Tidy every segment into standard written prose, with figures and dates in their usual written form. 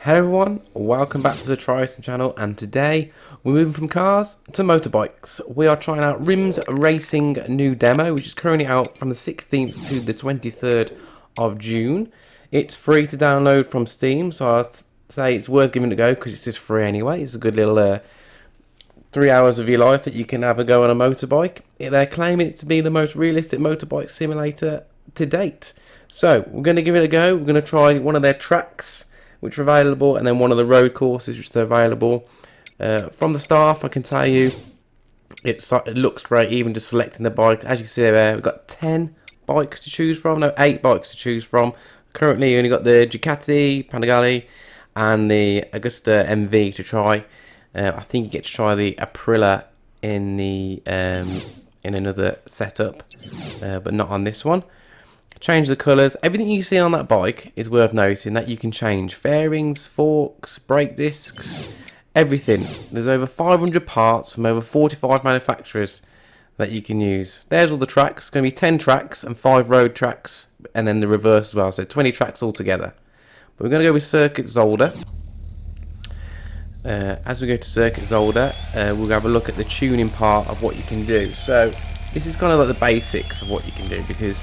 Hello everyone, welcome back to the Triton channel, and today we're moving from cars to motorbikes. We are trying out RiMS Racing new demo, which is currently out from the 16th to the 23rd of June. It's free to download from Steam, so I'd say it's worth giving it a go because it's just free anyway. It's a good little 3 hours of your life that you can have a go on a motorbike. They're claiming it to be the most realistic motorbike simulator to date. So we're going to give it a go. We're going to try one of their tracks which are available, and then one of the road courses which are available. From the start, I can tell you it looks great, even just selecting the bike. As you can see there, we've got 10 bikes to choose from, no, 8 bikes to choose from. Currently you only got the Ducati Panigale and the Augusta MV to try. I think you get to try the Aprilia in the in another setup, but not on this one. Change the colours. Everything you see on that bike is worth noting that you can change fairings, forks, brake discs, everything. There's over 500 parts from over 45 manufacturers that you can use. There's all the tracks. It's going to be 10 tracks and 5 road tracks, and then the reverse as well, so 20 tracks altogether. But we're going to go with Circuit Zolder. As we go to Circuit Zolder, we'll have a look at the tuning part of what you can do. So this is kind of like the basics of what you can do, because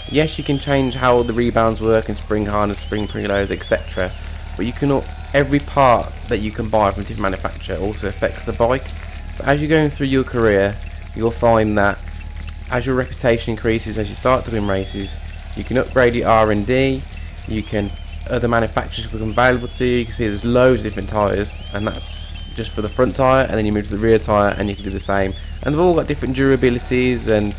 yes, you can change how the rebounds work and spring harness, spring preloads, etc. But you can, every part that you can buy from a different manufacturer also affects the bike. So as you're going through your career, you'll find that as your reputation increases, as you start to win races, you can upgrade your R&D. You can, other manufacturers become available to you. You can see there's loads of different tyres, and that's just for the front tyre, and then you move to the rear tyre and you can do the same. And they've all got different durabilities and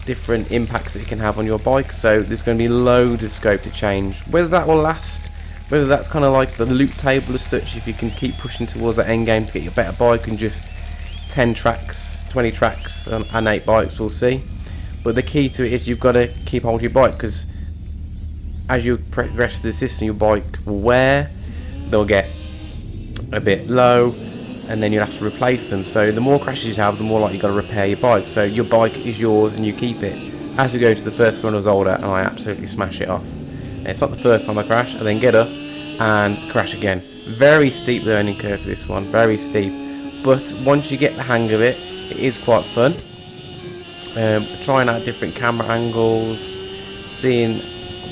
different impacts that it can have on your bike, so there's going to be loads of scope to change. Whether that will last, whether that's kind of like the loop table as such, if you can keep pushing towards that end game to get your better bike and just 10 tracks, 20 tracks and 8 bikes, we'll see. But the key to it is you've got to keep hold of your bike, because as you progress through the system, your bike will wear, they'll get a bit low, and then you'll have to replace them. So the more crashes you have, the more likely you've got to repair your bike. So your bike is yours and you keep it. As we go to the first corner of Zolder, and I absolutely smash it off. And it's not the first time I crash, I then get up and crash again. Very steep learning curve for this one, very steep. But once you get the hang of it, it is quite fun. Trying out different camera angles, seeing,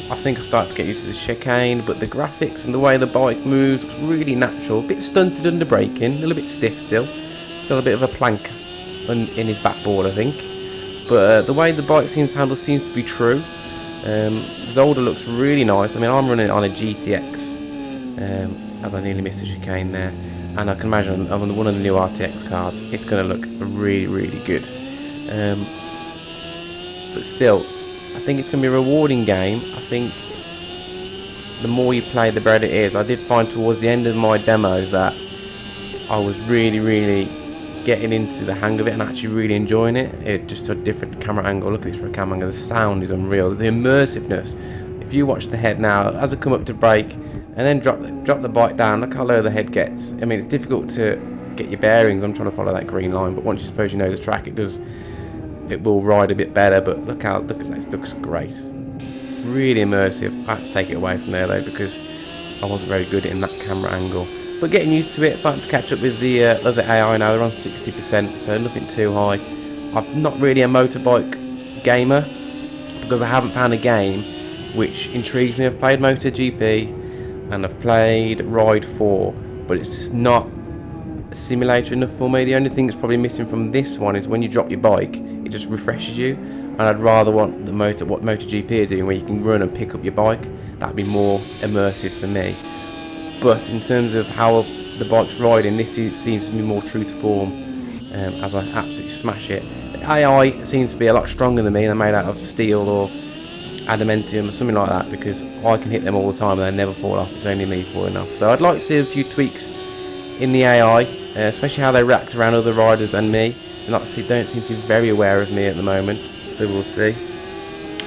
I think I start to get used to the chicane, but the graphics and the way the bike moves is really natural. A bit stunted under braking, a little bit stiff still. It's got a bit of a plank in his backboard, I think. But the way the bike seems to handle seems to be true. Zolder looks really nice. I mean, I'm running it on a GTX, as I nearly missed the chicane there. And I can imagine on one of the new RTX cards, it's going to look really, really good. But still, I think it's going to be a rewarding game. I think the more you play, the better it is. I did find towards the end of my demo that I was really getting into the hang of it and actually really enjoying it. It just a different camera angle. Look at this for a camera angle. The sound is unreal. The immersiveness. If you watch the head now, as I come up to brake and then drop the bike down, look how low the head gets. I mean, it's difficult to get your bearings. I'm trying to follow that green line, but once you suppose you know this track, it will ride a bit better. But look at that, it looks great, really immersive. I had to take it away from there though, because I wasn't very good in that camera angle. But getting used to it, starting to catch up with the other AI now. They're on 60%, so nothing too high. I'm not really a motorbike gamer, because I haven't found a game which intrigues me. I've played MotoGP and I've played Ride 4, but it's just not simulator enough for me. The only thing that's probably missing from this one is when you drop your bike, it just refreshes you, and I'd rather want what MotoGP are doing, where you can run and pick up your bike. That'd be more immersive for me. But in terms of how the bike's riding, this seems to be more true to form, as I absolutely smash it. The AI seems to be a lot stronger than me. They're made out of steel or adamantium or something like that, because I can hit them all the time and they never fall off. It's only me falling off. So I'd like to see a few tweaks in the AI, especially how they react around other riders and me. And like I say, don't seem to be very aware of me at the moment, so we'll see.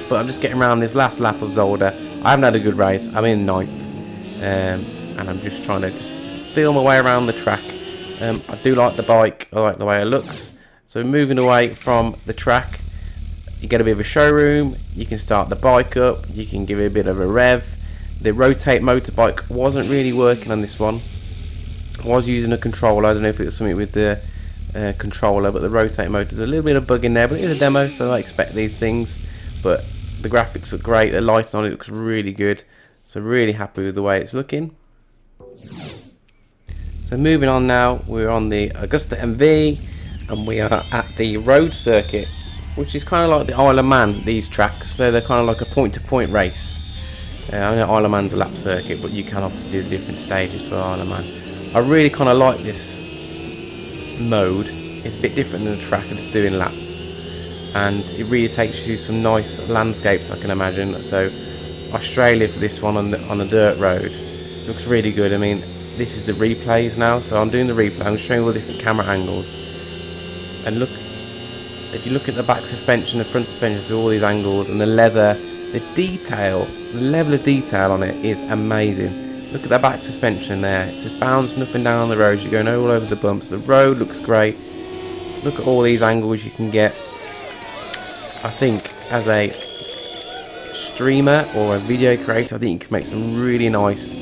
But I'm just getting around this last lap of Zolder. I haven't had a good race. I'm in 9th, and I'm just trying to just feel my way around the track. I do like the bike. I like the way it looks. So moving away from the track, you get a bit of a showroom. You can start the bike up. You can give it a bit of a rev. The rotate motorbike wasn't really working on this one. I was using a controller. I don't know if it was something with the controller, but the rotate motor is a little bit of bug in there, but it is a demo, so I expect these things. But the graphics look great, the lighting on it looks really good, so really happy with the way it's looking. So moving on now, we're on the Augusta MV and we are at the road circuit, which is kind of like the Isle of Man, these tracks, so they're kind of like a point-to-point race. I know Isle of Man's a lap circuit, but you can obviously do the different stages for Isle of Man. I really kind of like this mode. It's a bit different than the track, it's doing laps, and it really takes you to some nice landscapes, I can imagine. So Australia for this one on a dirt road looks really good. I mean, this is the replays now, so I'm doing the replay. I'm showing all the different camera angles, and look, if you look at the back suspension, the front suspension, do all these angles, and the leather, the detail, the level of detail on it is amazing. Look at that back suspension there, it's just bouncing up and down on the roads, you're going all over the bumps. The road looks great. Look at all these angles you can get. I think as a streamer or a video creator, I think you can make some really nice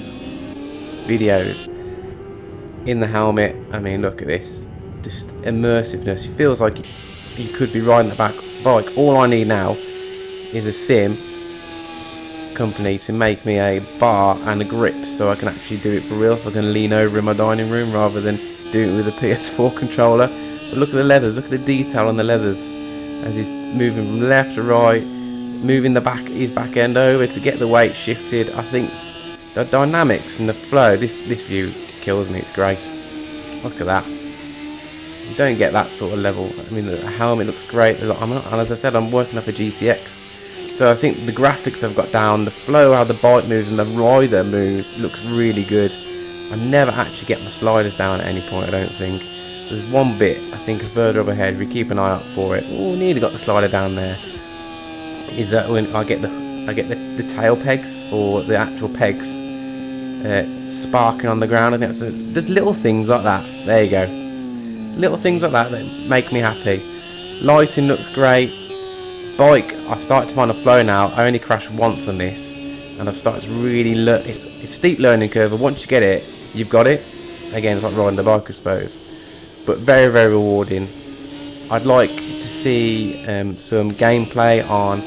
videos in the helmet. I mean, look at this, just immersiveness. It feels like you could be riding the bike. All I need now is a sim company to make me a bar and a grip, so I can actually do it for real, so I can lean over in my dining room rather than doing it with a PS4 controller. But look at the leathers, look at the detail on the leathers as he's moving from left to right, moving his back end over to get the weight shifted. I think the dynamics and the flow, this view kills me. It's great. Look at that. You don't get that sort of level. I mean, the helmet looks great, and as I said, I'm working off a GTX. So I think the graphics I've got down, the flow, how the bike moves and the rider moves, looks really good. I never actually get my sliders down at any point, I don't think. There's one bit, I think, further up ahead, we keep an eye out for it. Oh, nearly got the slider down there. Is that when I get the tail pegs, or the actual pegs sparking on the ground. I think there's little things like that. There you go. Little things like that make me happy. Lighting looks great. Bike, I've started to find a flow now. I only crashed once on this, and I've started to really learn. It's a steep learning curve, but once you get it, you've got it. Again, it's like riding a bike, I suppose, but very, very rewarding. I'd like to see some gameplay on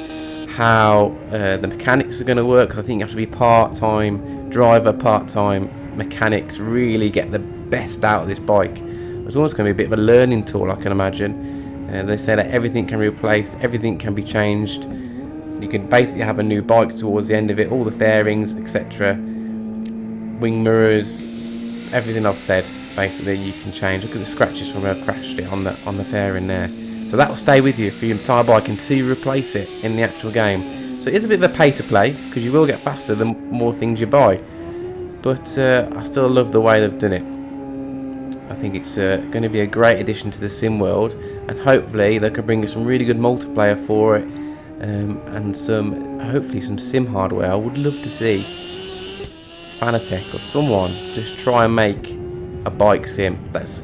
how the mechanics are going to work, because I think you have to be part-time driver, part-time mechanics, really get the best out of this bike. It's almost going to be a bit of a learning tool, I can imagine. They say that everything can be replaced, everything can be changed. You can basically have a new bike towards the end of it, all the fairings, etc. Wing mirrors, everything I've said, basically you can change. Look at the scratches from where I've crashed it on the fairing there. So that will stay with you for your entire bike until you replace it in the actual game. So it is a bit of a pay to play, because you will get faster the more things you buy. But I still love the way they've done it. I think it's going to be a great addition to the sim world, and hopefully they can bring us some really good multiplayer for it, and hopefully some sim hardware. I would love to see Fanatec or someone just try and make a bike sim that's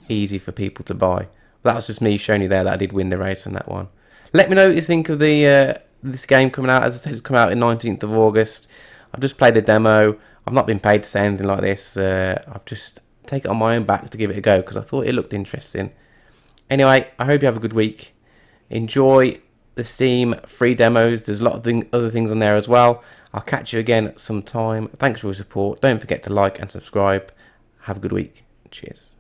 easy for people to buy. That's just me showing you there that I did win the race on that one. Let me know what you think of the this game coming out. As I said, it's coming out on 19th of August. I've just played the demo. I've not been paid to say anything like this. I've just take it on my own back to give it a go, because I thought it looked interesting. Anyway, I hope you have a good week. Enjoy the Steam free demos. There's a lot of other things on there as well. I'll catch you again sometime. Thanks for your support. Don't forget to like and subscribe. Have a good week. Cheers.